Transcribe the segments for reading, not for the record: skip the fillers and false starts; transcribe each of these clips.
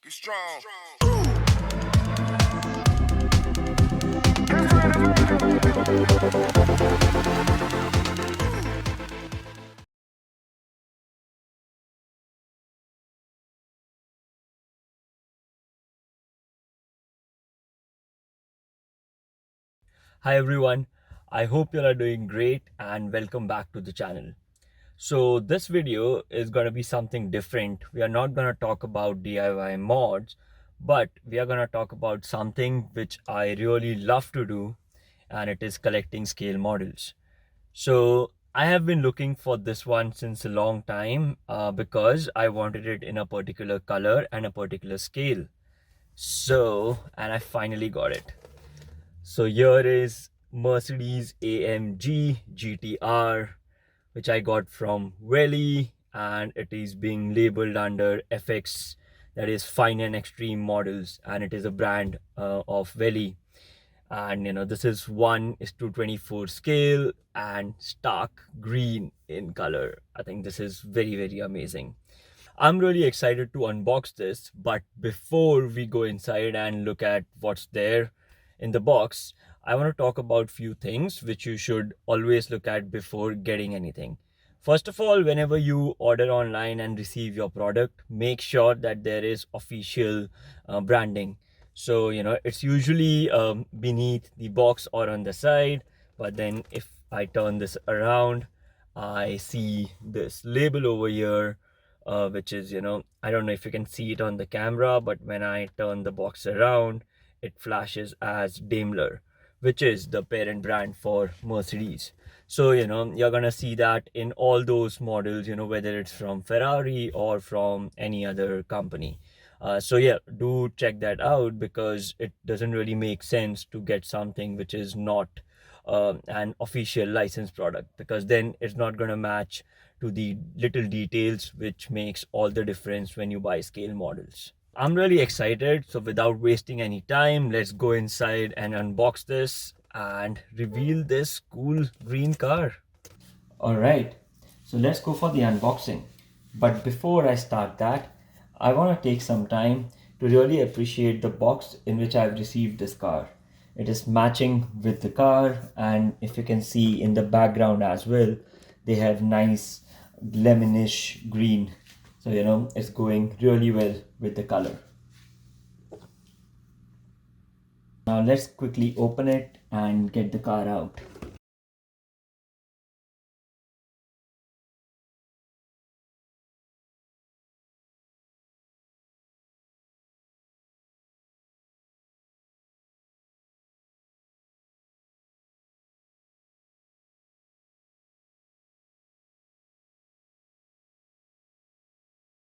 You strong. Hi everyone, I hope you all are doing great and welcome back to the channel. So this video is going to be something different. We are not going to talk about DIY mods, but we are going to talk about something which I really love to do, and it is collecting scale models. So I have been looking for this one since a long time because I wanted it in a particular color and a particular scale. And I finally got it. So here is Mercedes-AMG GTR, which I got from WELLY, and it is being labeled under FX, that is fine and extreme models, and it is a brand of WELLY. And this is 1:24 scale and stark green in color. I think this is very amazing. I'm really excited to unbox this, but before we go inside and look at what's there in the box, I want to talk about few things which you should always look at before getting anything. First of all, whenever you order online and receive your product, make sure that there is official branding. So, it's usually beneath the box or on the side, but then if I turn this around, I see this label over here, which is, I don't know if you can see it on the camera, but when I turn the box around, it flashes as Daimler, which is the parent brand for Mercedes. So, you're gonna see that in all those models, whether it's from Ferrari or from any other company. So yeah, do check that out because it doesn't really make sense to get something which is not an official licensed product, because then it's not going to match to the little details which makes all the difference when you buy scale models. I'm really excited, so without wasting any time, let's go inside and unbox this and reveal this cool green car. Alright, so let's go for the unboxing. But before I start that, I want to take some time to really appreciate the box in which I've received this car. It is matching with the car, and if you can see in the background as well, they have nice lemonish green. So, it's going really well with the color. Now let's quickly open it and get the car out.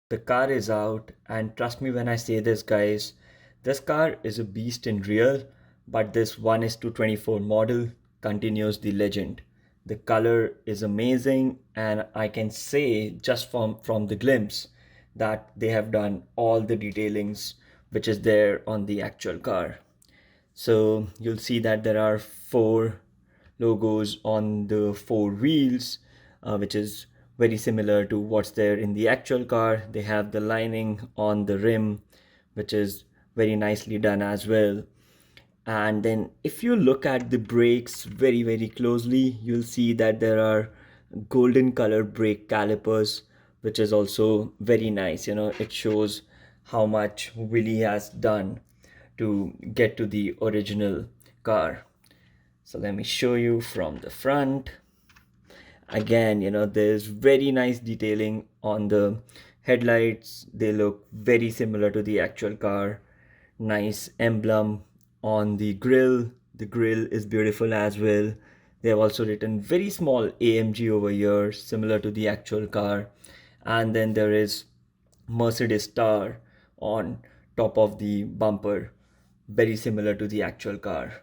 The car is out, and trust me when I say this, guys, this car is a beast in real, but this 1 is to 24 model continues the legend. The color is amazing, and I can say just from the glimpse that they have done all the detailings which is there on the actual car. So you'll see that there are four logos on the four wheels, which is very similar to what's there in the actual car. They have the lining on the rim, which is very nicely done as well. And then if you look at the brakes very closely, you'll see that there are golden color brake calipers, which is also very nice. It shows how much Willie has done to get to the original car. So let me show you from the front. Again, there's very nice detailing on the headlights. They look very similar to the actual car. Nice emblem on the grill. The grill is beautiful as well. They have also written very small AMG over here, similar to the actual car. And then there is Mercedes star on top of the bumper, very similar to the actual car.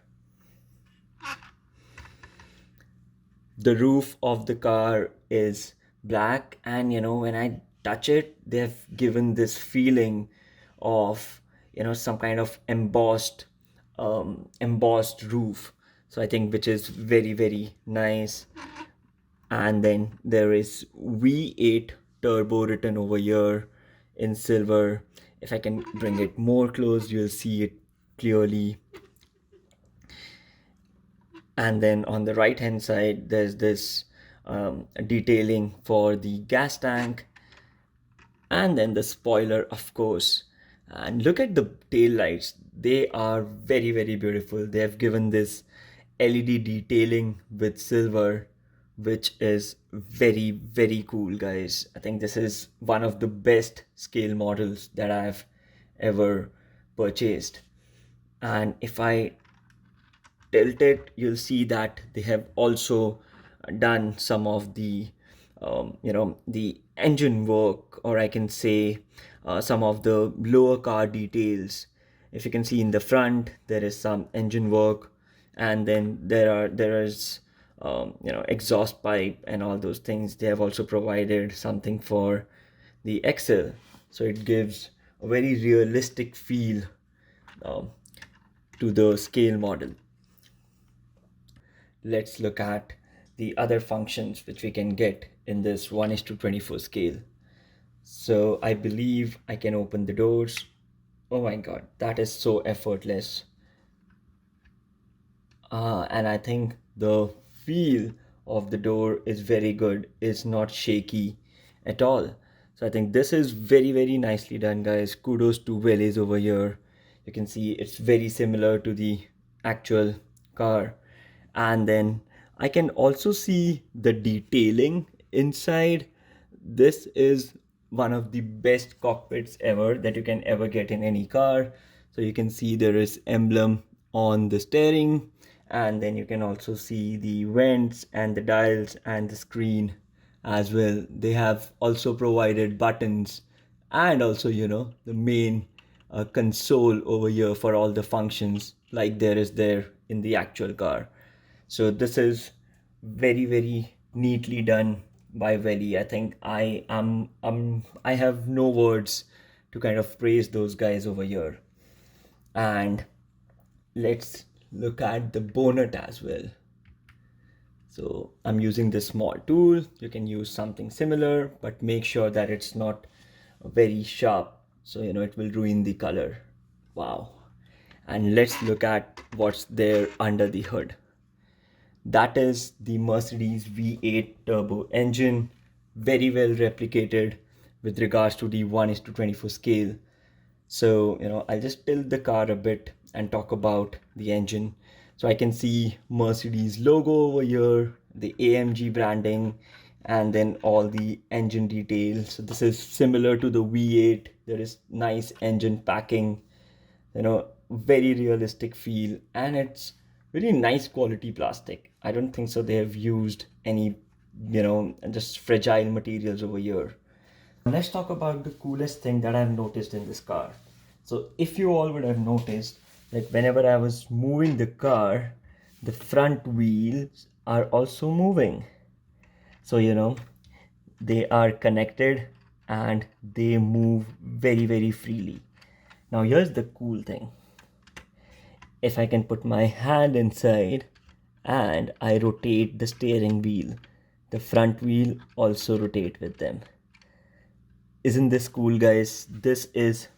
The roof of the car is black, and when I touch it, they've given this feeling of some kind of embossed roof. So I think which is very nice. And then there is V8 turbo written over here in silver. If I can bring it more close, you'll see it clearly. And then on the right hand side, there's this detailing for the gas tank, and then the spoiler, of course. And look at the tail lights, they are very, very beautiful. They have given this LED detailing with silver, which is very, very cool, guys. I think this is one of the best scale models that I've ever purchased. And if I tilt it, you'll see that they have also done some of the the engine work, or I can say some of the lower car details. If you can see in the front, there is some engine work, and then there is exhaust pipe and all those things. They have also provided something for the axle, so it gives a very realistic feel um, to the scale model. Let's look at the other functions which we can get in this 1:24 scale. So I believe I can open the doors. Oh my god, that is so effortless. And I think the feel of the door is very good. It's not shaky at all. So I think this is very, very nicely done, guys. Kudos to Wellies over here. You can see it's very similar to the actual car. And then I can also see the detailing inside. This is one of the best cockpits ever that you can ever get in any car. So you can see there is emblem on the steering, and then you can also see the vents and the dials and the screen as well. They have also provided buttons, and also the main console over here for all the functions like there is there in the actual car. So this is very, very neatly done by Welly. I think I have no words to kind of praise those guys over here. And let's look at the bonnet as well. So I'm using this small tool. You can use something similar, but make sure that it's not very sharp, so it will ruin the color. Wow. And let's look at what's there under the hood. That is the Mercedes V8 turbo engine, very well replicated with regards to the 1:24 scale. So, I'll just tilt the car a bit and talk about the engine. So I can see Mercedes logo over here, the AMG branding, and then all the engine details. So this is similar to the V8. There is nice engine packing, very realistic feel, and it's really nice quality plastic. I don't think so they have used any just fragile materials over here. Let's talk about the coolest thing that I've noticed in this car. So if you all would have noticed, like whenever I was moving the car, the front wheels are also moving. So they are connected and they move very, very freely. Now here's the cool thing. If I can put my hand inside and I rotate the steering wheel, the front wheel also rotate with them. Isn't this cool, guys? This is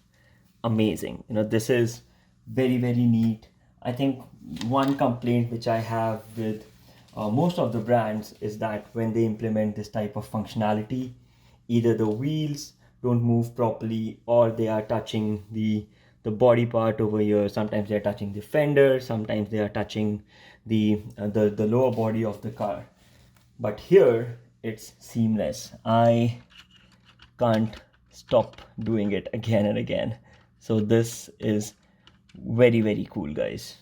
amazing. This is very, very neat. I think one complaint which I have with most of the brands is that when they implement this type of functionality, either the wheels don't move properly, or they are touching the body part over here. Sometimes they are touching the fender, sometimes they are touching the lower body of the car. But here it's seamless. I can't stop doing it again and again. So this is very, very cool, guys.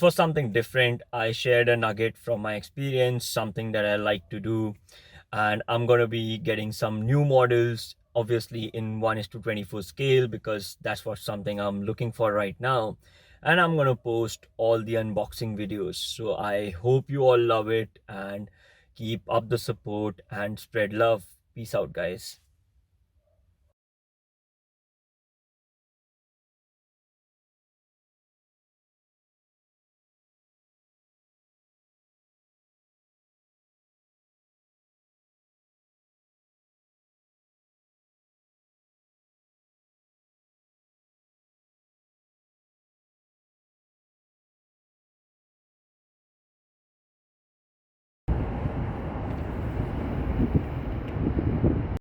was something different. I shared a nugget from my experience, something that I like to do, and I'm gonna be getting some new models, obviously in 1:24 scale, because that's what something I'm looking for right now. And I'm gonna post all the unboxing videos. So I hope you all love it and keep up the support and spread love. Peace out, guys.